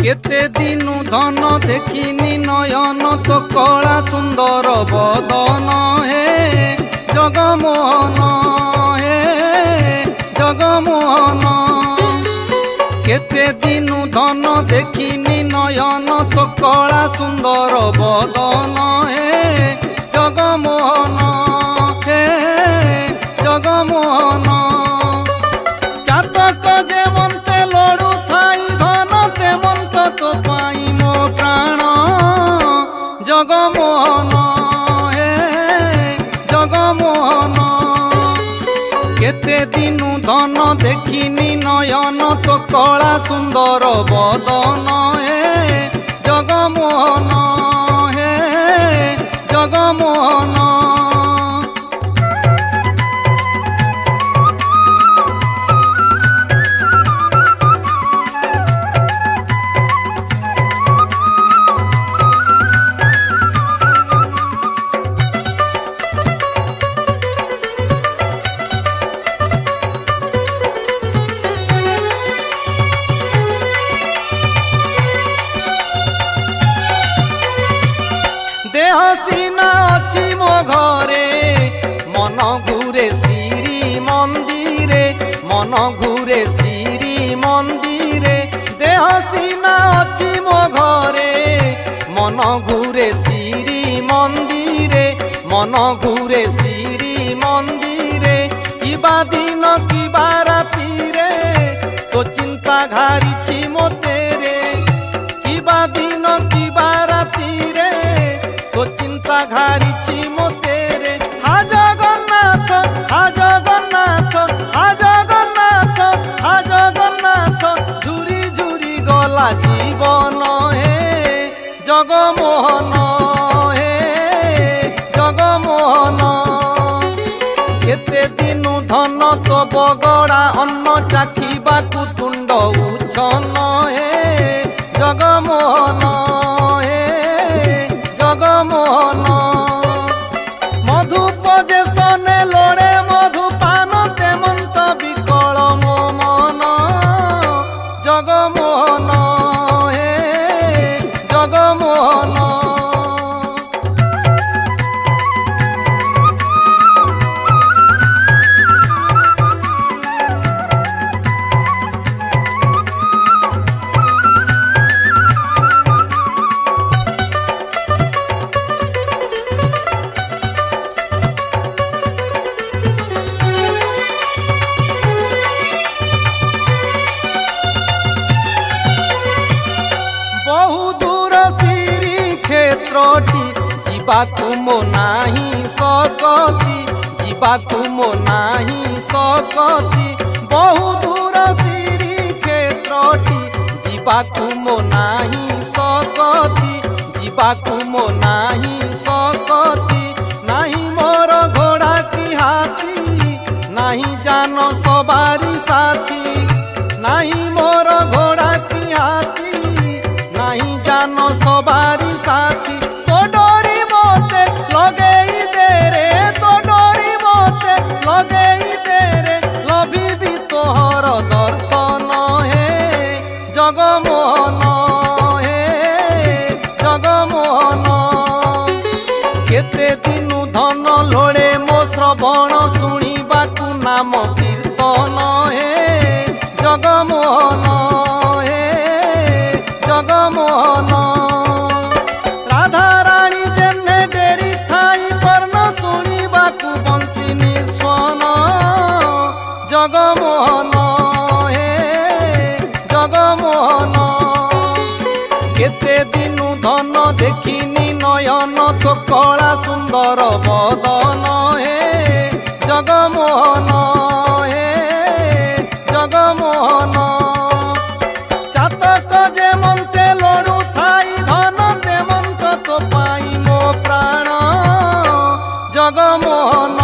केते दिनु धन देखिनी नयन तो कला सुंदर बदन हे जगमोहन हे जगमोहन। केते दिनु धन देखिनी नयन तो कला सुंदर बदन हे जगमोहन हे जगमोहन। चातक जेमंते लड़ू थाई धन तेमंत तो पाई मो प्राण जगमोहन हे जगमोहन। केते दिनु धन देखिनी नयन तो कला सुंदर बदन हे जगमोहन हे जगमोहन। देह सीना अच्छी मो घरे मन घूरे श्री मंदिरे मन घूरे श्री मंदिरे। देह सीना अच्छी मो घरे मन घूरे श्री मंदिरे मन घूरे श्री मंदिरे। किबा दिन किबा राती रे तो चिंता घारिछि मोते रे। किबा दिन किबा राती रे तो चिंता घारिछि मोते रे। हा जगन्नाथ हा जगन्नाथ हा जगन्नाथ हा जगन्नाथ। झुरी झुरी गला जीवन हे जगमोहन हे जगमोहन। केते दिनु धन तो बगड़ा अन्न चाखिबाकु तुंड उछन हे जगमोहन हे जगमोहन। मधुपजेशने लोड़े मधुपान तेमंत विकल मो मन जगमोहन हे जगमोहन। बहु दूर श्री क्षेत्रटी जीवाकु मो नाही सकती जीवाकु मो नाही सकती। बहु दूर श्री क्षेत्रटी जीवाकु मो नाही सकती जीवाकु मो नाही सकती। नाही मोर घोड़ा की हाथी नाही जान सवारी साथी। नाही मोर घोड़ा की हाथी नहीं जान सवारी साथी। तो डोरी मोते लगेई दे रे तो डोरी मोते लगेई दे रे। लभी भी तोहर दर्शन हे जगमोहन हे जगमोहन। केते दिनु धन लोड़े मो श्रवण शुणिबाकु नाम कीर्तन हे जगमोहन जगमोहन। राधा रानी जेने डेरी थाई कर्ण शुणिबाकु बंशी निस्वन जगमोहन हे जगमोहन। केते दिनु धन देखिनी नयन तो कला सुंदर बदन हे जगमोहन हे जगमोहन। चातक जेमंते लड़ू थाई धन तेमंत तो पाई मो प्राण जगमोहन।